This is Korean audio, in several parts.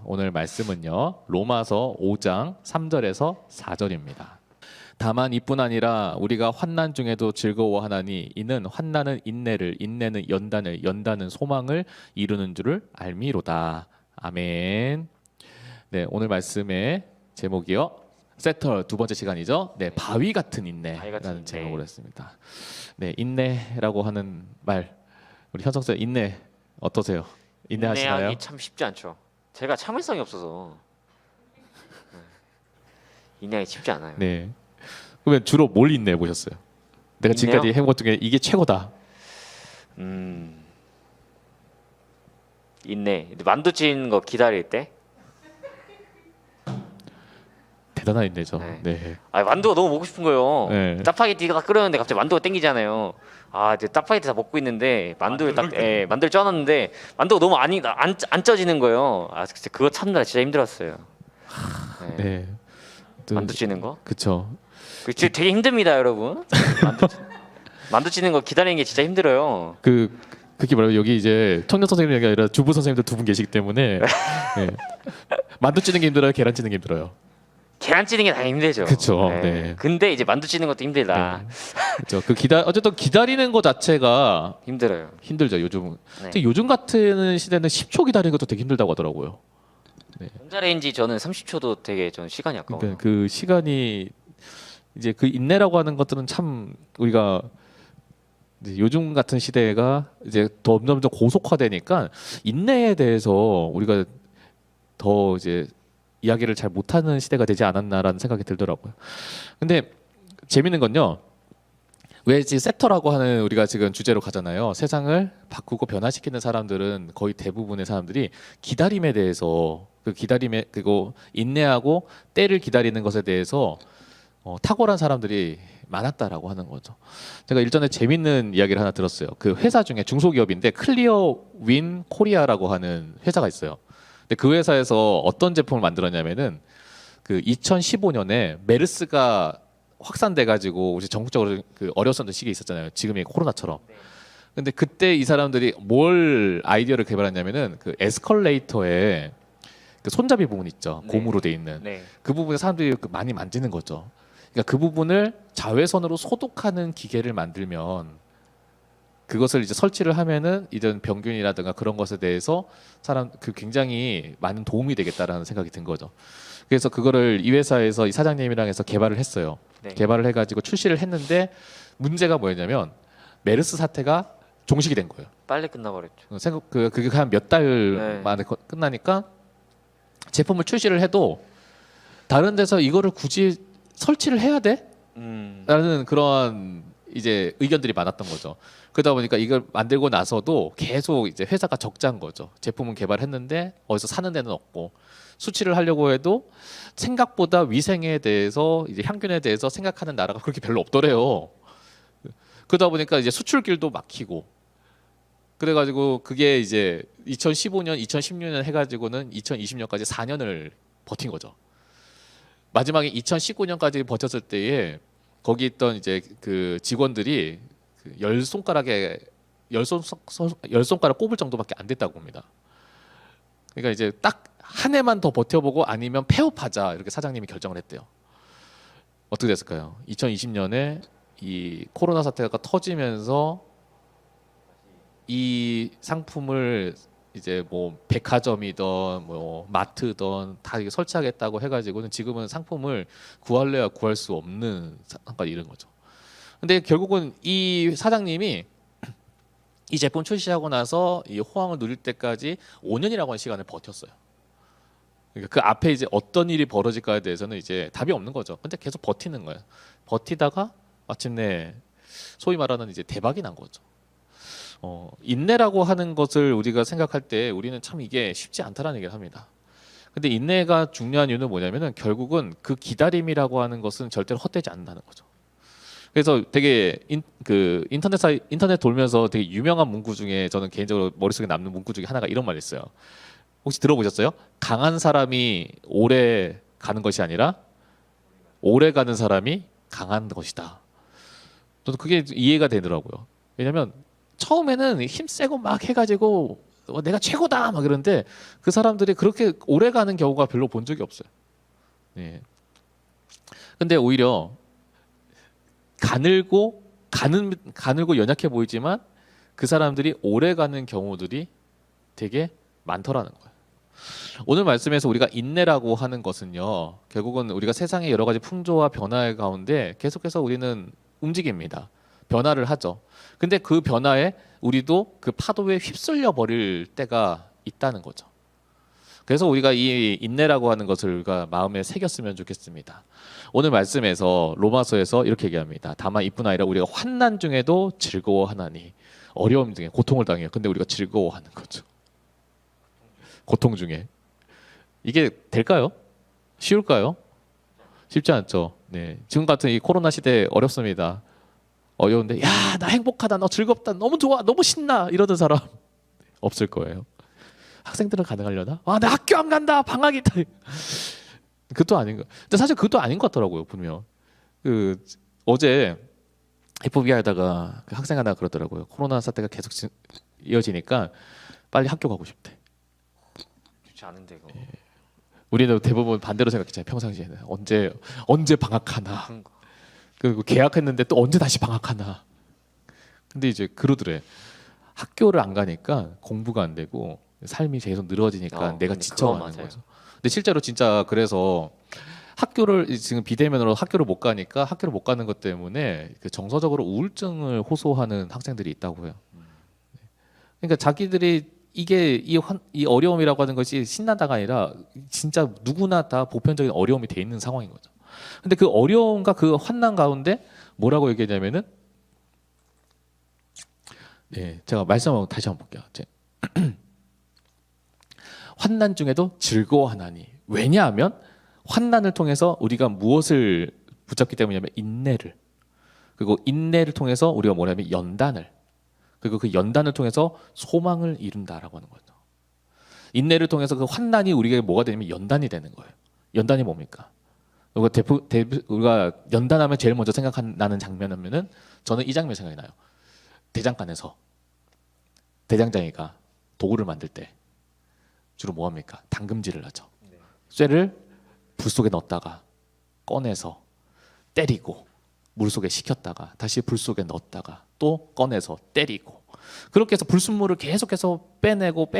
오늘 말씀은요. 로마서 5장 3절에서 4절입니다. 다만 이뿐 아니라 우리가 환난 중에도 즐거워하나니 이는 환난은 인내를, 인내는 연단을, 연단은 소망을 이루는 줄을 알미로다. 아멘. 네, 오늘 말씀의 제목이요. 세터 두 번째 시간이죠. 네, 바위 같은 인내라는 제목으로 했습니다. 네, 인내라고 하는 말, 우리 현석 쌤 인내 어떠세요? 인내하시나요? 인내하기 참 쉽지 않죠. 제가 참을성이 없어서 인내하기 쉽지 않아요. 네. 그러면 주로 뭘 인내해 보셨어요? 내가 지금까지 해본 것 중에 이게 최고다. 인내. 만두 찌는 거 기다릴 때. 대단한 인내죠. 네. 네. 아, 만두가 너무 먹고 싶은 거예요. 네. 짜파게티가 끓였는데 갑자기 만두가 땡기잖아요. 아, 이제 짜파게티 다 먹고 있는데 만두를 만두를 쪄놨는데 만두가 너무 안 쪄지는 거예요. 아, 진짜 그거 참느라 진짜 힘들었어요. 네. 네. 만두 찌는 거. 그쵸. 그 되게 힘듭니다, 여러분. 만두 찌는 거 기다리는 게 진짜 힘들어요. 그게 뭐라고 여기 이제 청년 선생님이 아니라 주부 선생님들 두 분 계시기 때문에 네. 만두 찌는 게 힘들어요, 계란 찌는 게 힘들어요. 계란 찌는 게 다 힘들죠. 그쵸. 네. 근데 이제 만두 찌는 것도 힘들다. 그렇죠. 어쨌든 기다리는 것 자체가 힘들어요. 힘들죠. 요즘. 네. 요즘 같은 시대는 10초 기다리는 것도 되게 힘들다고 하더라고요. 전자레인지 저는 30초도 되게 저는 시간이 아까워요. 그러니까 그 시간이 이제 그 인내라고 하는 것들은 참 우리가 이제 요즘 같은 시대가 이제 점점 고속화되니까 인내에 대해서 우리가 더 이제 이야기를 잘 못하는 시대가 되지 않았나라는 생각이 들더라고요. 근데 재밌는 건요. 왜 지금 세터라고 하는 우리가 지금 주제로 가잖아요. 세상을 바꾸고 변화시키는 사람들은 거의 대부분의 사람들이 기다림에 대해서 그 기다림에 그리고 인내하고 때를 기다리는 것에 대해서 탁월한 사람들이 많았다라고 하는 거죠. 제가 일전에 재밌는 이야기를 하나 들었어요. 그 회사 중에 중소기업인데 클리어 윈 코리아라고 하는 회사가 있어요. 근데 그 회사에서 어떤 제품을 만들었냐면은 그 2015년에 메르스가 확산돼 가지고 우리 전국적으로 그 어려웠던 시기에 있었잖아요. 지금의 코로나처럼. 근데 그때 이 사람들이 뭘 아이디어를 개발했냐면은 그 에스컬레이터에 그 손잡이 부분 있죠. 네. 고무로 돼 있는 네. 그 부분에 사람들이 많이 만지는 거죠. 그러니까 그 부분을 자외선으로 소독하는 기계를 만들면 그것을 이제 설치를 하면은 이런 병균이라든가 그런 것에 대해서 굉장히 많은 도움이 되겠다라는 생각이 든 거죠. 그래서 그거를 이 회사에서 이 사장님이랑 해서 개발을 했어요. 네. 개발을 해가지고 출시를 했는데 문제가 뭐였냐면 메르스 사태가 종식이 된 거예요. 빨리 끝나버렸죠. 그게 한 몇 달 네. 만에 끝나니까 제품을 출시를 해도 다른 데서 이거를 굳이 설치를 해야 돼? 라는 그런 이제 의견들이 많았던 거죠. 그러다 보니까 이걸 만들고 나서도 계속 이제 회사가 적자인 거죠. 제품은 개발했는데 어디서 사는 데는 없고 수출을 하려고 해도 생각보다 위생에 대해서 이제 향균에 대해서 생각하는 나라가 그렇게 별로 없더래요. 그러다 보니까 이제 수출길도 막히고 그래가지고 그게 이제 2015년, 2016년 해가지고는 2020년까지 4년을 버틴 거죠. 마지막에 2019년까지 버텼을 때에 거기 있던 이제 그 직원들이 그 열 손가락 꼽을 정도밖에 안 됐다고 봅니다. 그러니까 이제 딱 한 해만 더 버텨보고 아니면 폐업하자 이렇게 사장님이 결정을 했대요. 어떻게 됐을까요? 2020년에 이 코로나 사태가 터지면서 이 상품을 이제 뭐 백화점이든 뭐 마트든 다 이게 설치하겠다고 해가지고는 지금은 상품을 구할래야 구할 수 없는 상황까지 이른 거죠. 근데 결국은 이 사장님이 이 제품 출시하고 나서 이 호황을 누릴 때까지 5년이라고 하는 시간을 버텼어요. 그러니까 그 앞에 이제 어떤 일이 벌어질까에 대해서는 이제 답이 없는 거죠. 근데 계속 버티는 거예요. 버티다가 마침내 소위 말하는 이제 대박이 난 거죠. 인내라고 하는 것을 우리가 생각할 때 우리는 참 이게 쉽지 않다라는 얘기를 합니다. 근데 인내가 중요한 이유는 뭐냐면은 결국은 그 기다림이라고 하는 것은 절대로 헛되지 않는다는 거죠. 그래서 되게 인터넷 돌면서 되게 유명한 문구 중에 저는 개인적으로 머릿속에 남는 문구 중에 하나가 이런 말이 있어요. 혹시 들어보셨어요? 강한 사람이 오래 가는 것이 아니라 오래 가는 사람이 강한 것이다. 저도 그게 이해가 되더라고요. 왜냐하면 처음에는 힘 세고 막 해가지고 내가 최고다 막 그러는데 그 사람들이 그렇게 오래 가는 경우가 별로 본 적이 없어요. 예. 근데 오히려 가늘고 연약해 보이지만 그 사람들이 오래 가는 경우들이 되게 많더라는 거예요. 오늘 말씀에서 우리가 인내라고 하는 것은요, 결국은 우리가 세상의 여러 가지 풍조와 변화의 가운데 계속해서 우리는 움직입니다. 변화를 하죠. 근데 그 변화에 우리도 그 파도에 휩쓸려 버릴 때가 있다는 거죠. 그래서 우리가 이 인내라고 하는 것을 우리가 마음에 새겼으면 좋겠습니다. 오늘 말씀에서 로마서에서 이렇게 얘기합니다. 다만 이뿐 아니라 우리가 환난 중에도 즐거워하나니. 어려움 중에 고통을 당해요. 근데 우리가 즐거워하는 거죠. 고통 중에. 이게 될까요? 쉬울까요? 쉽지 않죠. 네. 지금 같은 이 코로나 시대 어렵습니다. 어려운데 야, 나 행복하다, 너 즐겁다, 너무 좋아, 너무 신나 이러는 사람 없을 거예요. 학생들은 가능하려나? 아, 나 학교 안 간다, 방학이다. 그것도 아닌 거. 근데 사실 그것도 아닌 것 같더라고요. 보면 그 어제 FB 하다가 그 학생 하나 그러더라고요. 코로나 사태가 계속 이어지니까 빨리 학교 가고 싶대. 좋지 않은데 이거. 우리는 대부분 반대로 생각했잖아요. 평상시에는 언제 방학하나. 그리고 계약했는데 또 언제 다시 방학하나. 근데 이제 그러더래. 학교를 안 가니까 공부가 안 되고 삶이 계속 늘어지니까 내가 지쳐가는 거죠. 근데 실제로 진짜 그래서 학교를 지금 비대면으로 학교를 못 가니까 학교를 못 가는 것 때문에 그 정서적으로 우울증을 호소하는 학생들이 있다고 해요. 그러니까 자기들이 이게 이 어려움이라고 하는 것이 신난다가 아니라 진짜 누구나 다 보편적인 어려움이 돼 있는 상황인 거죠. 근데 그 어려움과 그 환난 가운데 뭐라고 얘기했냐면은 네, 제가 말씀을 다시 한번 볼게요. 환난 중에도 즐거워하나니. 왜냐하면 환난을 통해서 우리가 무엇을 붙잡기 때문이냐면 인내를. 그리고 인내를 통해서 우리가 뭐냐면 연단을. 그리고 그 연단을 통해서 소망을 이룬다라고 하는 거죠. 인내를 통해서 그 환난이 우리에게 뭐가 되냐면 연단이 되는 거예요. 연단이 뭡니까? 우리가 연단하면 제일 먼저 생각나는 장면이면은 저는 이 장면 생각이 나요. 대장간에서 대장장이가 도구를 만들 때 주로 뭐 합니까? 당금질을 하죠. 쇠를 불 속에 넣었다가 꺼내서 때리고 물 속에 식혔다가 다시 불 속에 넣었다가 또 꺼내서 때리고 그렇게 해서 불순물을 계속해서 빼내고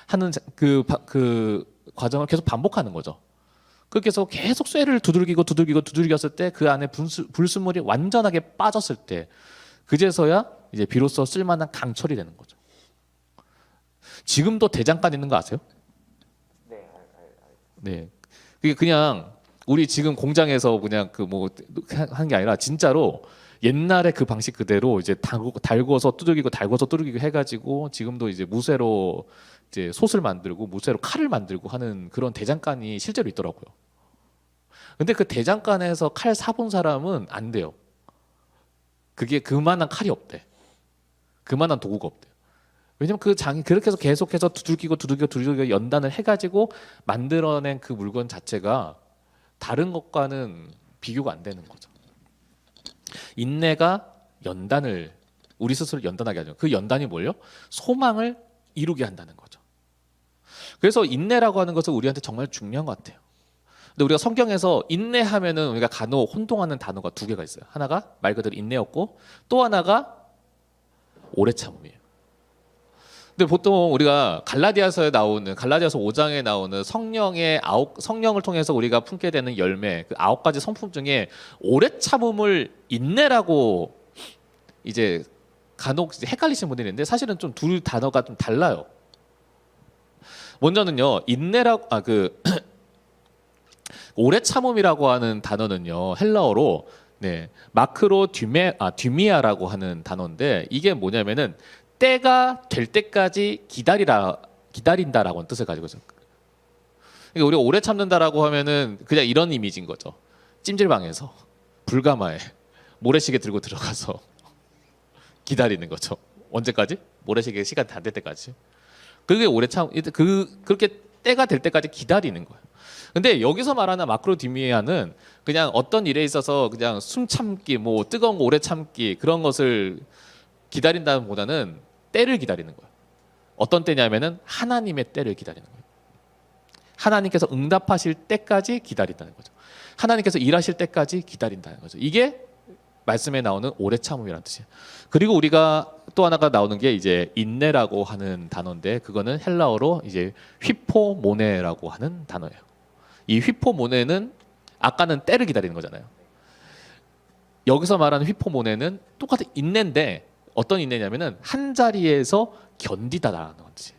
하는 그 과정을 계속 반복하는 거죠. 그렇게 해서 계속 쇠를 두들겼을 때 그 안에 불순물이 완전하게 빠졌을 때 그제서야 이제 비로소 쓸만한 강철이 되는 거죠. 지금도 대장간 있는 거 아세요? 네. 그게 그냥 우리 지금 공장에서 그냥 그 뭐 한 게 아니라 진짜로 옛날에 그 방식 그대로 이제 달궈서 두들기고 해가지고 지금도 이제 무쇠로 이제 솥을 만들고 무쇠로 칼을 만들고 하는 그런 대장간이 실제로 있더라고요. 근데 그 대장간에서 칼 사본 사람은 안 돼요. 그게 그만한 칼이 없대. 그만한 도구가 없대요. 왜냐면 그 장이 그렇게 해서 계속해서 두들기고 연단을 해가지고 만들어낸 그 물건 자체가 다른 것과는 비교가 안 되는 거죠. 인내가 연단을 우리 스스로 연단하게 하죠. 그 연단이 뭘요? 소망을 이루게 한다는 거죠. 그래서 인내라고 하는 것은 우리한테 정말 중요한 것 같아요. 근데 우리가 성경에서 인내하면은 우리가 간혹 혼동하는 단어가 두 개가 있어요. 하나가 말 그대로 인내였고 또 하나가 오래 참음이에요. 근데 보통 우리가 갈라디아서 5장에 나오는 성령을 통해서 우리가 품게 되는 열매 그 9가지 성품 중에 오래 참음을 인내라고 이제 간혹 이제 헷갈리시는 분들이 있는데 사실은 좀 둘 단어가 좀 달라요. 먼저는요 인내라고 오래 참음이라고 하는 단어는요 헬라어로 마크로 듀미아라고 하는 단어인데 이게 뭐냐면은 때가 될 때까지 기다린다라고 하는 뜻을 가지고 있어요. 그러니까 우리가 오래 참는다라고 하면은 그냥 이런 이미지인 거죠. 찜질방에서 불가마에 모래시계 들고 들어가서 기다리는 거죠. 언제까지? 모래시계 시간 다 될 때까지. 그게 그렇게 때가 될 때까지 기다리는 거예요. 근데 여기서 말하는 마크로디미아는 그냥 어떤 일에 있어서 그냥 숨 참기, 뭐 뜨거운 거 오래 참기 그런 것을 기다린다보다는 때를 기다리는 거예요. 어떤 때냐면은 하나님의 때를 기다리는 거예요. 하나님께서 응답하실 때까지 기다린다는 거죠. 하나님께서 일하실 때까지 기다린다는 거죠. 이게 말씀에 나오는 오래 참음이라는 뜻이에요. 그리고 우리가 또 하나가 나오는 게 이제 인내라고 하는 단어인데 그거는 헬라어로 이제 휘포모네라고 하는 단어예요. 이 휘포모네는 아까는 때를 기다리는 거잖아요. 여기서 말하는 휘포모네는 똑같은 인내인데 어떤 인내냐면은 한 자리에서 견디다라는 거지.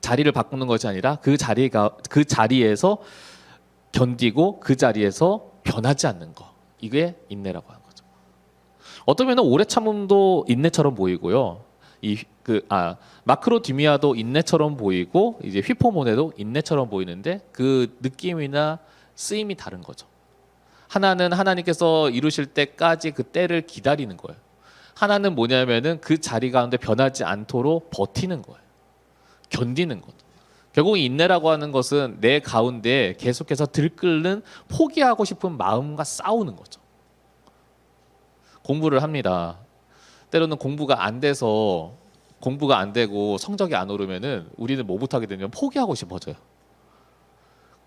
자리를 바꾸는 것이 아니라 그 자리에서 견디고 그 자리에서 변하지 않는 거. 이게 인내라고 하는 거죠. 어쩌면 오래 참음도 인내처럼 보이고요. 마크로디미아도 인내처럼 보이고 이제 휘포모네도 인내처럼 보이는데 그 느낌이나 쓰임이 다른 거죠. 하나는 하나님께서 이루실 때까지 그 때를 기다리는 거예요. 하나는 뭐냐면은 그 자리 가운데 변하지 않도록 버티는 거예요. 견디는 것. 결국 인내라고 하는 것은 내 가운데 계속해서 들끓는 포기하고 싶은 마음과 싸우는 거죠. 공부를 합니다. 때로는 공부가 안 되고 성적이 안 오르면은 우리는 뭐부터 하게 되냐면 포기하고 싶어져요.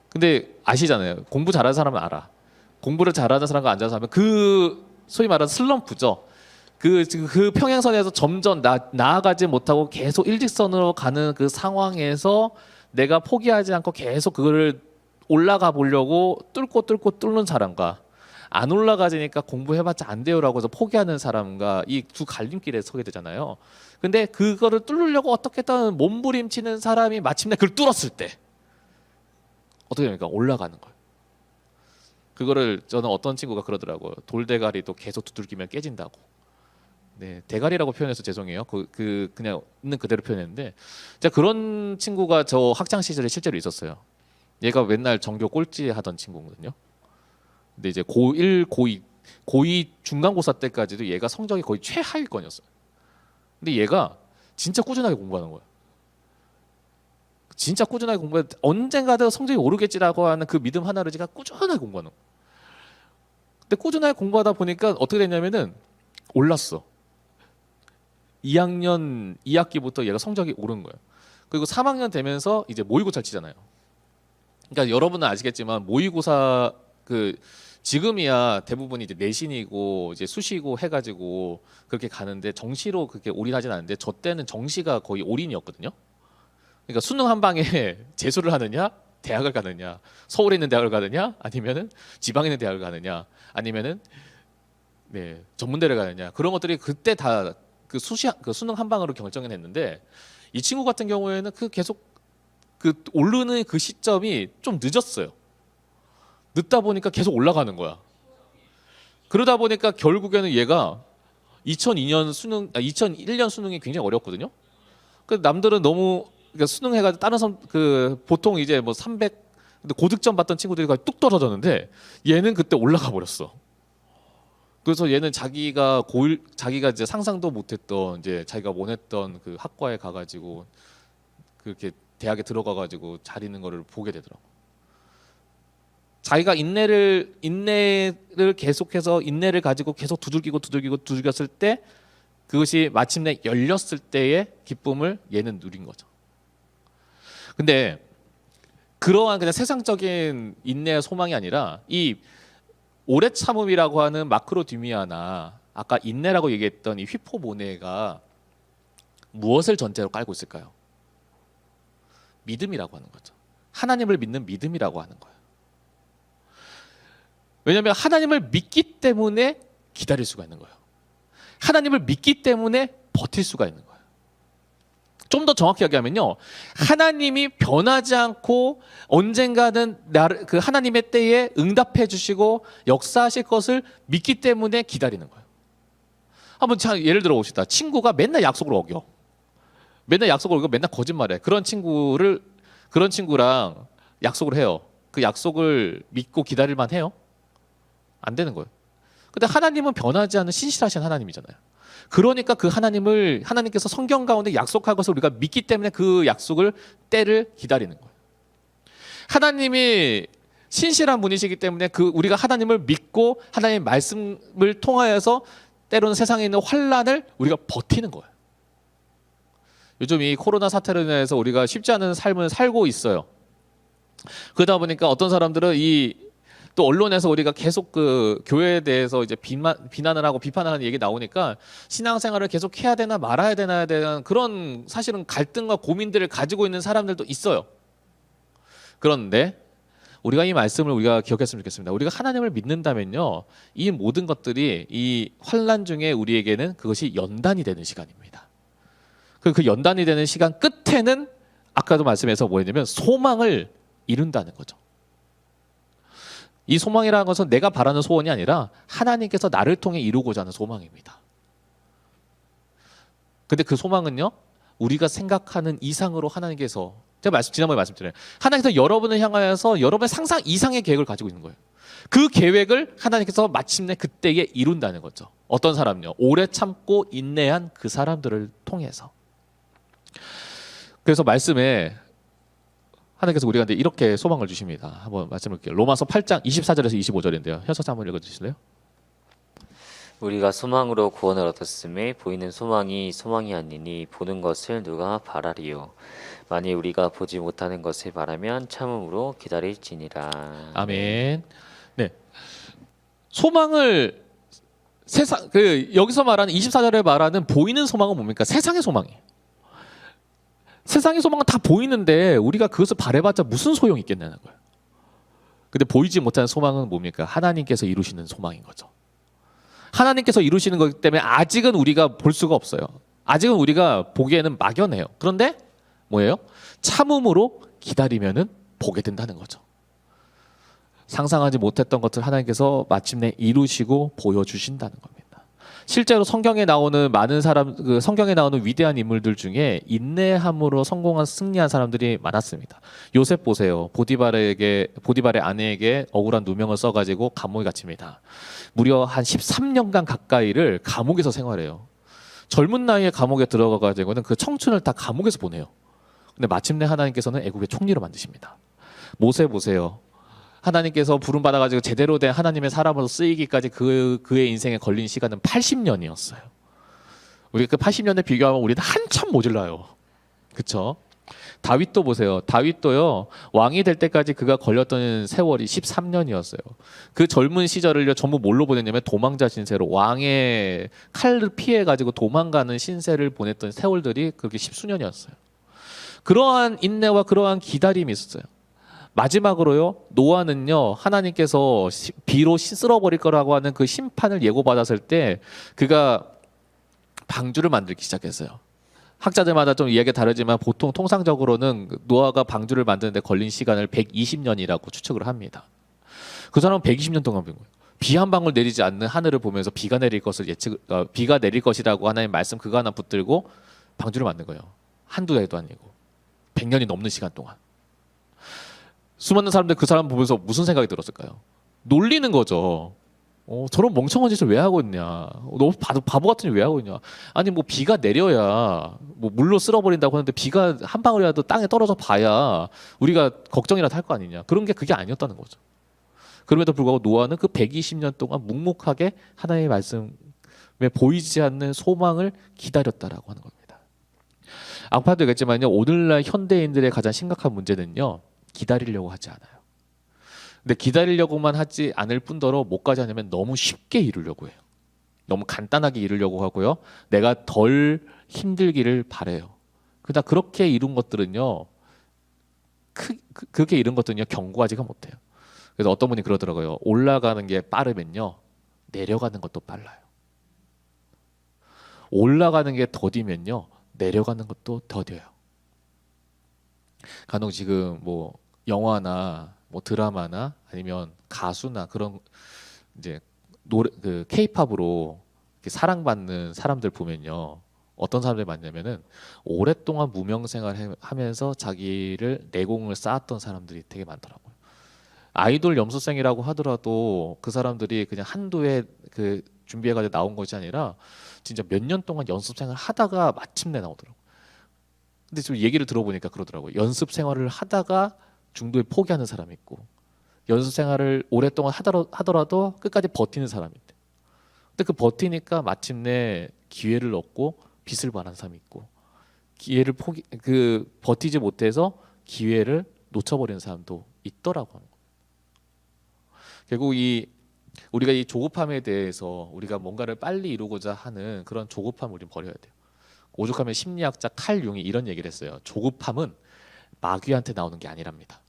근데 아시잖아요. 공부 잘하는 사람은 알아. 공부를 잘하는 사람과 안 잘하는 사람은 그 소위 말하는 슬럼프죠. 그 평행선에서 점점 나아가지 못하고 계속 일직선으로 가는 그 상황에서 내가 포기하지 않고 계속 그거를 올라가 보려고 뚫는 사람과 안 올라가지니까 공부해봤자 안 돼요라고 해서 포기하는 사람과 이 두 갈림길에 서게 되잖아요. 근데 그거를 뚫으려고 어떻게든 몸부림치는 사람이 마침내 그걸 뚫었을 때 어떻게 됩니까? 올라가는 거예요. 그거를 저는 어떤 친구가 그러더라고요. 돌대가리도 계속 두들기면 깨진다고. 네, 대가리라고 표현해서 죄송해요. 그냥 있는 그대로 표현했는데, 제가 그런 친구가 저 학창 시절에 실제로 있었어요. 얘가 맨날 전교 꼴찌 하던 친구거든요. 근데 이제 고1, 고2 중간고사 때까지도 얘가 성적이 거의 최하위권이었어요. 근데 얘가 진짜 꾸준하게 공부하는 거예요. 진짜 꾸준하게 공부해 언젠가도 성적이 오르겠지라고 하는 그 믿음 하나를 제가 꾸준하게 공부하는 거예요. 근데 꾸준하게 공부하다 보니까 어떻게 됐냐면은 올랐어. 2학년 2학기부터 얘가 성적이 오른 거예요. 그리고 3학년 되면서 이제 모의고사를 치잖아요. 그러니까 여러분은 아시겠지만 모의고사 지금이야 대부분이 이제 내신이고 이제 수시고 해가지고 그렇게 가는데 정시로 그렇게 올인하진 않는데 저 때는 정시가 거의 올인이었거든요. 그러니까 수능 한 방에 재수를 하느냐, 대학을 가느냐, 서울에 있는 대학을 가느냐, 아니면은 지방에 있는 대학을 가느냐, 아니면은 전문대를 가느냐 그런 것들이 그때 다 그 수능 한 방으로 결정했는데 이 친구 같은 경우에는 계속 오르는 그 시점이 좀 늦었어요. 늦다 보니까 계속 올라가는 거야. 그러다 보니까 결국에는 얘가 2001년 수능이 굉장히 어렵거든요. 그 남들은 너무 그러니까 수능 해가지고 다른 보통 이제 뭐 300 근데 고득점 받던 친구들이 뚝 떨어졌는데 얘는 그때 올라가 버렸어. 그래서 얘는 자기가 이제 상상도 못했던 이제 자기가 원했던 그 학과에 가가지고 그렇게 대학에 들어가가지고 잘 있는 거를 보게 되더라고. 자기가 인내를 계속해서 인내를 가지고 계속 두들겼을 때 그것이 마침내 열렸을 때의 기쁨을 얘는 누린 거죠. 근데 그러한 그냥 세상적인 인내의 소망이 아니라 이 오래 참음이라고 하는 마크로디미아나 아까 인내라고 얘기했던 이 휘포모네가 무엇을 전제로 깔고 있을까요? 믿음이라고 하는 거죠. 하나님을 믿는 믿음이라고 하는 거예요. 왜냐하면 하나님을 믿기 때문에 기다릴 수가 있는 거예요. 하나님을 믿기 때문에 버틸 수가 있는 거예요. 좀 더 정확히 얘기하면요, 하나님이 변하지 않고 언젠가는 그 하나님의 때에 응답해 주시고 역사하실 것을 믿기 때문에 기다리는 거예요. 한번 예를 들어 봅시다. 친구가 맨날 약속을 어겨. 맨날 거짓말해. 그런 친구랑 약속을 해요. 그 약속을 믿고 기다릴만 해요? 안 되는 거예요. 근데 하나님은 변하지 않는 신실하신 하나님이잖아요. 그러니까 그 하나님께서 성경 가운데 약속한 것을 우리가 믿기 때문에 그 약속을 때를 기다리는 거예요. 하나님이 신실한 분이시기 때문에 우리가 하나님을 믿고 하나님의 말씀을 통하여서 때로는 세상에 있는 환란을 우리가 버티는 거예요. 요즘 이 코로나 사태로 인해서 우리가 쉽지 않은 삶을 살고 있어요. 그러다 보니까 어떤 사람들은 이 또 언론에서 우리가 계속 그 교회에 대해서 이제 비난을 하고 비판을 하는 얘기 나오니까 신앙생활을 계속 해야 되나 말아야 되나에 대한 그런 사실은 갈등과 고민들을 가지고 있는 사람들도 있어요. 그런데 우리가 이 말씀을 우리가 기억했으면 좋겠습니다. 우리가 하나님을 믿는다면요, 이 모든 것들이 이 환난 중에 우리에게는 그것이 연단이 되는 시간입니다. 그 연단이 되는 시간 끝에는 아까도 말씀해서 뭐였냐면 소망을 이룬다는 거죠. 이 소망이라는 것은 내가 바라는 소원이 아니라 하나님께서 나를 통해 이루고자 하는 소망입니다. 근데 그 소망은요, 우리가 생각하는 이상으로 하나님께서, 제가 지난번에 말씀드려요. 하나님께서 여러분을 향하여서 여러분의 상상 이상의 계획을 가지고 있는 거예요. 그 계획을 하나님께서 마침내 그때에 이룬다는 거죠. 어떤 사람요? 오래 참고 인내한 그 사람들을 통해서. 그래서 말씀에 하나님께서 우리한테 이렇게 소망을 주십니다. 한번 말씀을 볼게요. 로마서 8장 24절에서 25절인데요. 현서사 한번 읽어주실래요? 우리가 소망으로 구원을 얻었음에 보이는 소망이 소망이 아니니 보는 것을 누가 바라리요. 만일 우리가 보지 못하는 것을 바라면 참음으로 기다릴지니라. 아멘. 네. 소망을 여기서 말하는 24절에 말하는 보이는 소망은 뭡니까? 세상의 소망이에요. 세상의 소망은 다 보이는데 우리가 그것을 바라봤자 무슨 소용이 있겠냐는 거예요. 근데 보이지 못하는 소망은 뭡니까? 하나님께서 이루시는 소망인 거죠. 하나님께서 이루시는 거기 때문에 아직은 우리가 볼 수가 없어요. 아직은 우리가 보기에는 막연해요. 그런데 뭐예요? 참음으로 기다리면은 보게 된다는 거죠. 상상하지 못했던 것을 하나님께서 마침내 이루시고 보여주신다는 겁니다. 실제로 성경에 나오는 많은 성경에 나오는 위대한 인물들 중에 인내함으로 승리한 사람들이 많았습니다. 요셉 보세요. 보디발의 아내에게 억울한 누명을 써가지고 감옥에 갇힙니다. 무려 한 13년간 가까이를 감옥에서 생활해요. 젊은 나이에 감옥에 들어가가지고는 그 청춘을 다 감옥에서 보내요. 근데 마침내 하나님께서는 애국의 총리로 만드십니다. 모세 보세요. 하나님께서 부름받아가지고 제대로 된 하나님의 사람으로 쓰이기까지 그의 인생에 걸린 시간은 80년이었어요. 우리가 그 80년에 비교하면 우리는 한참 모질라요. 그렇죠? 다윗도 보세요. 다윗도요, 왕이 될 때까지 그가 걸렸던 세월이 13년이었어요. 그 젊은 시절을 전부 뭘로 보냈냐면 도망자 신세로, 왕의 칼을 피해가지고 도망가는 신세를 보냈던 세월들이 그렇게 십수년이었어요. 그러한 인내와 그러한 기다림이 있었어요. 마지막으로요, 노아는요, 하나님께서 비로 쓸어버릴 거라고 하는 그 심판을 예고받았을 때 그가 방주를 만들기 시작했어요. 학자들마다 좀 이야기가 다르지만 보통 통상적으로는 노아가 방주를 만드는데 걸린 시간을 120년이라고 추측을 합니다. 그 사람은 120년 동안 본 거예요. 비 한 방울 내리지 않는 하늘을 보면서 비가 내릴 것이라고 하나님 말씀 그거 하나 붙들고 방주를 만든 거예요. 한두 해도 아니고 100년이 넘는 시간 동안. 수많은 사람들 그 사람 보면서 무슨 생각이 들었을까요? 놀리는 거죠. 저런 멍청한 짓을 왜 하고 있냐? 너 바보 같은 일 왜 하고 있냐? 아니 뭐 비가 내려야 뭐 물로 쓸어버린다고 하는데 비가 한 방울이라도 땅에 떨어져 봐야 우리가 걱정이라도 할 거 아니냐? 그게 아니었다는 거죠. 그럼에도 불구하고 노아는 그 120년 동안 묵묵하게 하나님의 말씀에 보이지 않는 소망을 기다렸다라고 하는 겁니다. 악파도 얘기했지만요, 오늘날 현대인들의 가장 심각한 문제는요, 기다리려고 하지 않아요. 근데 기다리려고만 하지 않을 뿐더러 뭐까지 하냐면 너무 쉽게 이루려고 해요. 너무 간단하게 이루려고 하고요. 내가 덜 힘들기를 바래요. 그러나 그렇게 이룬 것들은요, 그렇게 이룬 것들은요, 견고하지가 못해요. 그래서 어떤 분이 그러더라고요. 올라가는 게 빠르면요, 내려가는 것도 빨라요. 올라가는 게 더디면요, 내려가는 것도 더뎌요. 간혹 지금 뭐 영화나 뭐 드라마나 아니면 가수나 그런 이제 노래 그 케이팝으로 사랑받는 사람들 보면요, 어떤 사람들이 많냐면은 오랫동안 무명 생활하면서 자기를 내공을 쌓았던 사람들이 되게 많더라고요. 아이돌 염소생이라고 하더라도 그 사람들이 그냥 한두 해 그 준비해가지고 나온 것이 아니라 진짜 몇 년 동안 연습 생활 하다가 마침내 나오더라고요. 근데 좀 얘기를 들어보니까 그러더라고요. 연습 생활을 하다가 중도에 포기하는 사람이 있고, 연습 생활을 오랫동안 하더라도 끝까지 버티는 사람이 있대. 근데 그 버티니까 마침내 기회를 얻고 빛을 발한 사람이 있고, 기회를 버티지 못해서 기회를 놓쳐버리는 사람도 있더라고. 결국 우리가 이 조급함에 대해서 우리가 뭔가를 빨리 이루고자 하는 그런 조급함을 우리는 버려야 돼요. 오죽하면 심리학자 칼 융이 이런 얘기를 했어요. 조급함은 마귀한테 나오는 게 아니랍니다.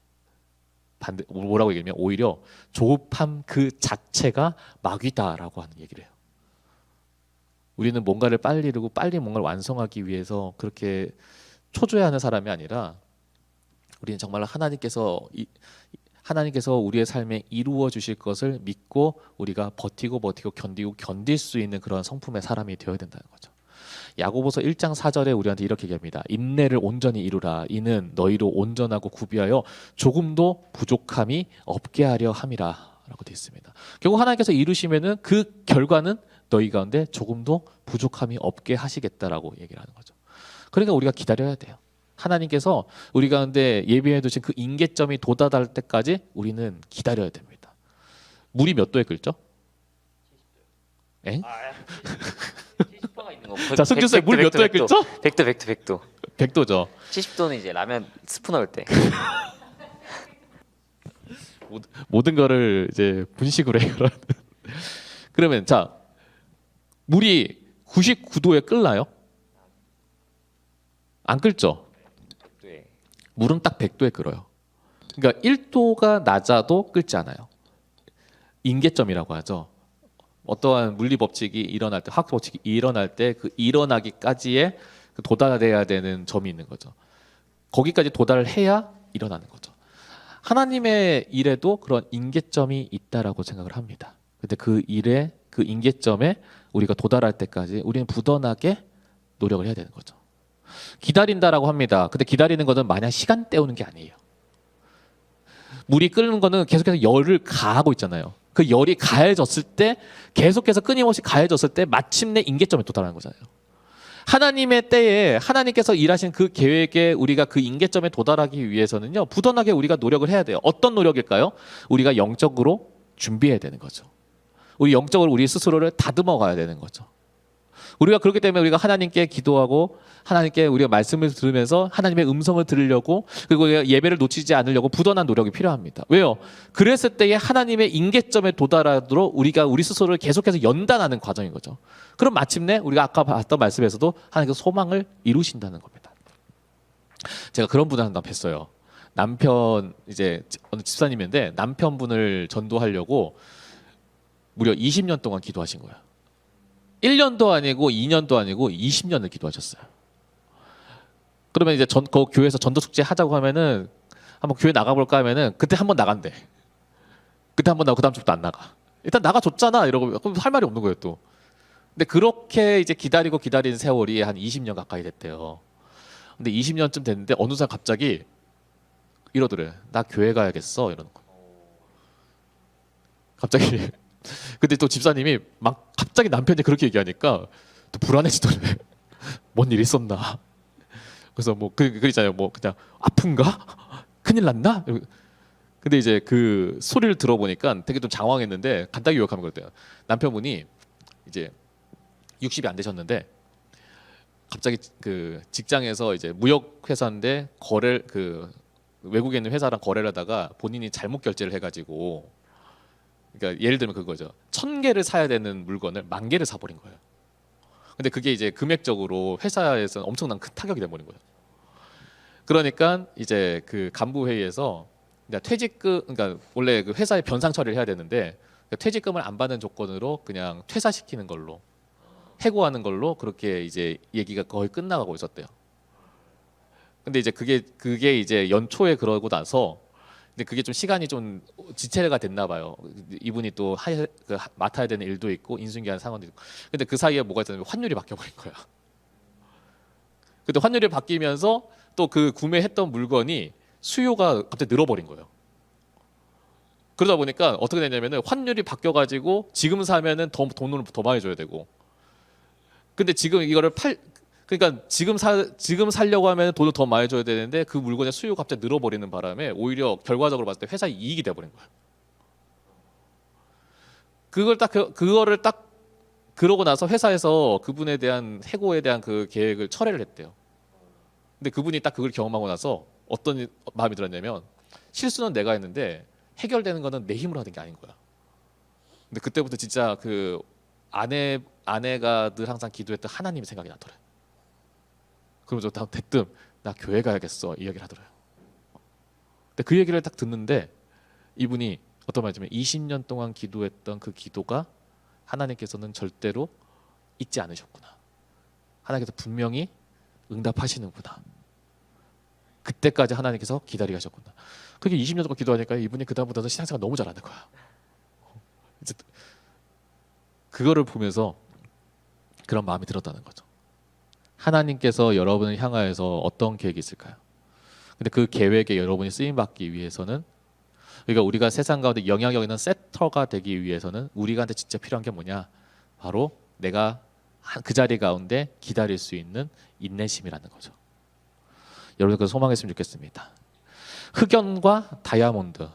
뭐라고 얘기하면 오히려 조급함 그 자체가 마귀다라고 하는 얘기를 해요. 우리는 뭔가를 빨리 이루고 빨리 뭔가를 완성하기 위해서 그렇게 초조해하는 사람이 아니라 우리는 정말 하나님께서 우리의 삶에 이루어 주실 것을 믿고 우리가 버티고 견딜 수 있는 그런 성품의 사람이 되어야 된다는 거죠. 야고보서 1장 4절에 우리한테 이렇게 얘기합니다. 인내를 온전히 이루라. 이는 너희로 온전하고 구비하여 조금도 부족함이 없게 하려 함이라 라고 되어 있습니다. 결국 하나님께서 이루시면은 그 결과는 너희 가운데 조금도 부족함이 없게 하시겠다라고 얘기를 하는 거죠. 그러니까 우리가 기다려야 돼요. 하나님께서 우리 가운데 예비해 두신 그 임계점이 도달할 때까지 우리는 기다려야 됩니다. 물이 몇 도에 끓죠? 엥? 70도가 있는 거. 자, 승규 쌤 물 몇 도에 끓죠? 100도. 100도죠. 70도는 이제 라면 스프 넣을 때. 모든 거를 이제 분식으로 해결하는. 그러면 자, 물이 99도에 끓나요? 안 끓죠. 네. 물은 딱 100도에 끓어요. 그러니까 1도가 낮아도 끓지 않아요. 임계점이라고 하죠. 어떠한 물리 법칙이 일어날 때, 화학 법칙이 일어날 때 그 일어나기까지의 그 도달해야 되는 점이 있는 거죠. 거기까지 도달을 해야 일어나는 거죠. 하나님의 일에도 그런 임계점이 있다라고 생각을 합니다. 근데 그 일에 그 임계점에 우리가 도달할 때까지 우리는 부단하게 노력을 해야 되는 거죠. 기다린다라고 합니다. 근데 기다리는 것은 마냥 시간 때우는 게 아니에요. 물이 끓는 거는 계속해서 열을 가하고 있잖아요. 그 열이 가해졌을 때 계속해서 끊임없이 가해졌을 때 마침내 임계점에 도달하는 거잖아요. 하나님의 때에 하나님께서 일하신 그 계획에 우리가 그 임계점에 도달하기 위해서는요, 부단하게 우리가 노력을 해야 돼요. 어떤 노력일까요? 우리가 영적으로 준비해야 되는 거죠. 우리 영적으로 우리 스스로를 다듬어 가야 되는 거죠. 우리가 그렇기 때문에 우리가 하나님께 기도하고 하나님께 우리가 말씀을 들으면서 하나님의 음성을 들으려고 그리고 우리가 예배를 놓치지 않으려고 부단한 노력이 필요합니다. 왜요? 그랬을 때에 하나님의 임계점에 도달하도록 우리가 우리 스스로를 계속해서 연단하는 과정인 거죠. 그럼 마침내 우리가 아까 봤던 말씀에서도 하나님께서 소망을 이루신다는 겁니다. 제가 그런 분을 한번 뵀어요. 남편 이제 어느 집사님인데 남편분을 전도하려고 무려 20년 동안 기도하신 거예요. 1년도 아니고 2년도 아니고 20년을 기도하셨어요. 그러면 이제 그 교회에서 전도 축제 하자고 하면은 한번 교회 나가볼까 하면은 그때 한번 나간대. 그때 한번 나고 그 다음 주부터 안 나가. 일단 나가줬잖아 이러고 그럼 할 말이 없는 거예요 또. 근데 그렇게 이제 기다린 세월이 한 20년 가까이 됐대요. 근데 20년쯤 됐는데 어느 날 갑자기 이러더래. 나 교회 가야겠어 이러는 거. 갑자기. 근데 또 집사님이 막 갑자기 남편이 그렇게 얘기하니까 또 불안해지더래. 뭔 일 있었나? 그래서 뭐 그러잖아요. 뭐 그냥 아픈가? 큰일 났나? 근데 이제 그 소리를 들어보니까 되게 좀 장황했는데 간단히 요약하면 그랬대요. 남편분이 이제 60이 안 되셨는데 갑자기 그 직장에서 이제 무역 회사인데 외국에 있는 회사랑 거래를 하다가 본인이 잘못 결제를 해가지고 그러니까 예를 들면 그거죠. 1000개를 사야 되는 물건을 10,000개를 사버린 거예요. 근데 그게 이제 금액적으로 회사에서는 엄청난 큰 타격이 돼버린 거예요. 그러니까 이제 그 간부 회의에서 그러니까 원래 그 회사에 변상 처리를 해야 되는데 퇴직금을 안 받는 조건으로 그냥 퇴사시키는 걸로 해고하는 걸로 그렇게 이제 얘기가 거의 끝나가고 있었대요. 근데 이제 그게 이제 연초에 그러고 나서 근데 그게 좀 시간이 좀 지체가 됐나 봐요. 이분이 또 맡아야 되는 일도 있고 인수인계하는 상황도 있고. 근데 그 사이에 뭐가 있었냐면 환율이 바뀌어버린 거야. 근데 환율이 바뀌면서 또 그 구매했던 물건이 수요가 갑자기 늘어버린 거예요. 그러다 보니까 어떻게 되냐면은 환율이 바뀌어가지고 지금 사면은 돈을 더 많이 줘야 되고. 근데 지금 이거를 그러니까 지금 살려고 하면 돈을 더 많이 줘야 되는데 그 물건의 수요가 갑자기 늘어버리는 바람에 오히려 결과적으로 봤을 때 회사에 이익이 돼버린 거예요. 그거를 딱 그러고 나서 회사에서 그분에 대한 해고에 대한 그 계획을 철회를 했대요. 근데 그분이 딱 그걸 경험하고 나서 어떤 마음이 들었냐면 실수는 내가 했는데 해결되는 거는 내 힘으로 하는 게 아닌 거야. 근데 그때부터 진짜 그 아내가 늘 항상 기도했던 하나님이 생각이 나더래. 그러면서 나 대뜸 나 교회 가야겠어 이 얘기를 하더래요. 근데 그 얘기를 딱 듣는데 이분이 어떤 말이냐면 20년 동안 기도했던 그 기도가 하나님께서는 절대로 잊지 않으셨구나. 하나님께서 분명히 응답하시는구나. 그때까지 하나님께서 기다리게 하셨구나. 그게 20년 동안 기도하니까 이분이 그다음부터는 신앙생활 너무 잘하는 거야. 이제 그거를 보면서 그런 마음이 들었다는 거죠. 하나님께서 여러분을 향하여서 어떤 계획이 있을까요? 근데 그 계획에 여러분이 쓰임 받기 위해서는 그러니까 우리가 세상 가운데 영향력 있는 세터가 되기 위해서는 우리한테 진짜 필요한 게 뭐냐? 바로 내가 그 자리 가운데 기다릴 수 있는 인내심이라는 거죠. 여러분 그 소망했으면 좋겠습니다. 흑연과 다이아몬드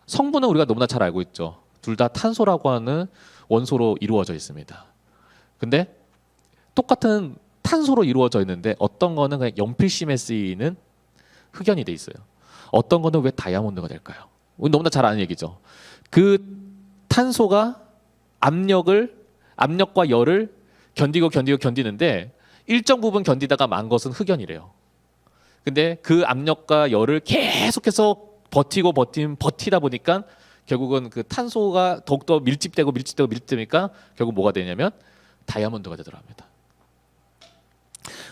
성분은 우리가 너무나 잘 알고 있죠. 둘 다 탄소라고 하는 원소로 이루어져 있습니다. 근데 똑같은 탄소로 이루어져 있는데 어떤 거는 그냥 연필심에 쓰이는 흑연이 돼 있어요. 어떤 거는 왜 다이아몬드가 될까요? 우리 너무나 잘 아는 얘기죠. 그 탄소가 압력과 열을 견디는데 일정 부분 견디다가 만 것은 흑연이래요. 근데 그 압력과 열을 계속해서 버티다 보니까 결국은 그 탄소가 더욱더 밀집되니까 결국 뭐가 되냐면 다이아몬드가 되더라 합니다.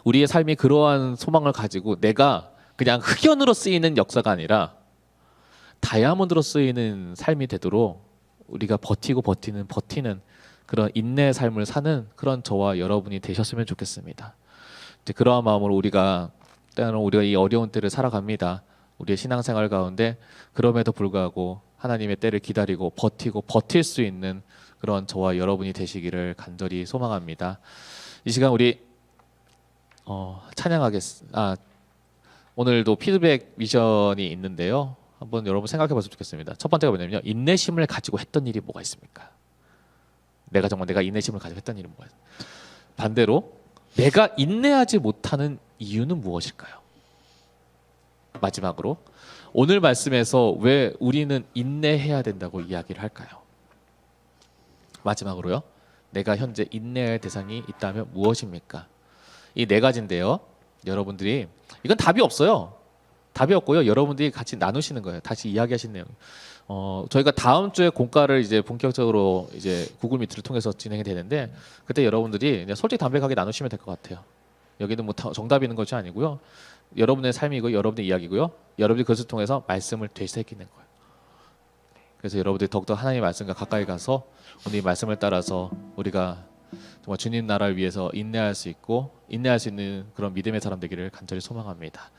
우리의 삶이 그러한 소망을 가지고 내가 그냥 흑연으로 쓰이는 역사가 아니라 다이아몬드로 쓰이는 삶이 되도록 우리가 버티는 그런 인내의 삶을 사는 그런 저와 여러분이 되셨으면 좋겠습니다. 이제 그러한 마음으로 우리가 때로는 우리가 이 어려운 때를 살아갑니다. 우리의 신앙생활 가운데 그럼에도 불구하고 하나님의 때를 기다리고 버틸 수 있는 그런 저와 여러분이 되시기를 간절히 소망합니다. 이 시간 우리 찬양하겠습니다. 오늘도 피드백 미션이 있는데요. 한번 여러분 생각해 봤으면 좋겠습니다. 첫 번째가 뭐냐면요. 인내심을 가지고 했던 일이 뭐가 있습니까? 내가 인내심을 가지고 했던 일이 뭐가 있습니까? 반대로 내가 인내하지 못하는 이유는 무엇일까요? 마지막으로 오늘 말씀에서 왜 우리는 인내해야 된다고 이야기를 할까요? 마지막으로요. 내가 현재 인내할 대상이 있다면 무엇입니까? 이 네 가지인데요. 여러분들이 이건 답이 없어요. 답이 없고요. 여러분들이 같이 나누시는 거예요. 다시 이야기하신 내용. 저희가 다음 주에 공과를 이제 본격적으로 이제 구글 미트를 통해서 진행이 되는데 그때 여러분들이 그냥 솔직히 담백하게 나누시면 될 것 같아요. 여기는 뭐 정답이 있는 것이 아니고요. 여러분의 삶이고 여러분의 이야기고요. 여러분이 그것을 통해서 말씀을 되새기는 거예요. 그래서 여러분들이 더욱더 하나님의 말씀과 가까이 가서 오늘 이 말씀을 따라서 우리가 정말 주님 나라를 위해서 인내할 수 있는 그런 믿음의 사람 되기를 간절히 소망합니다.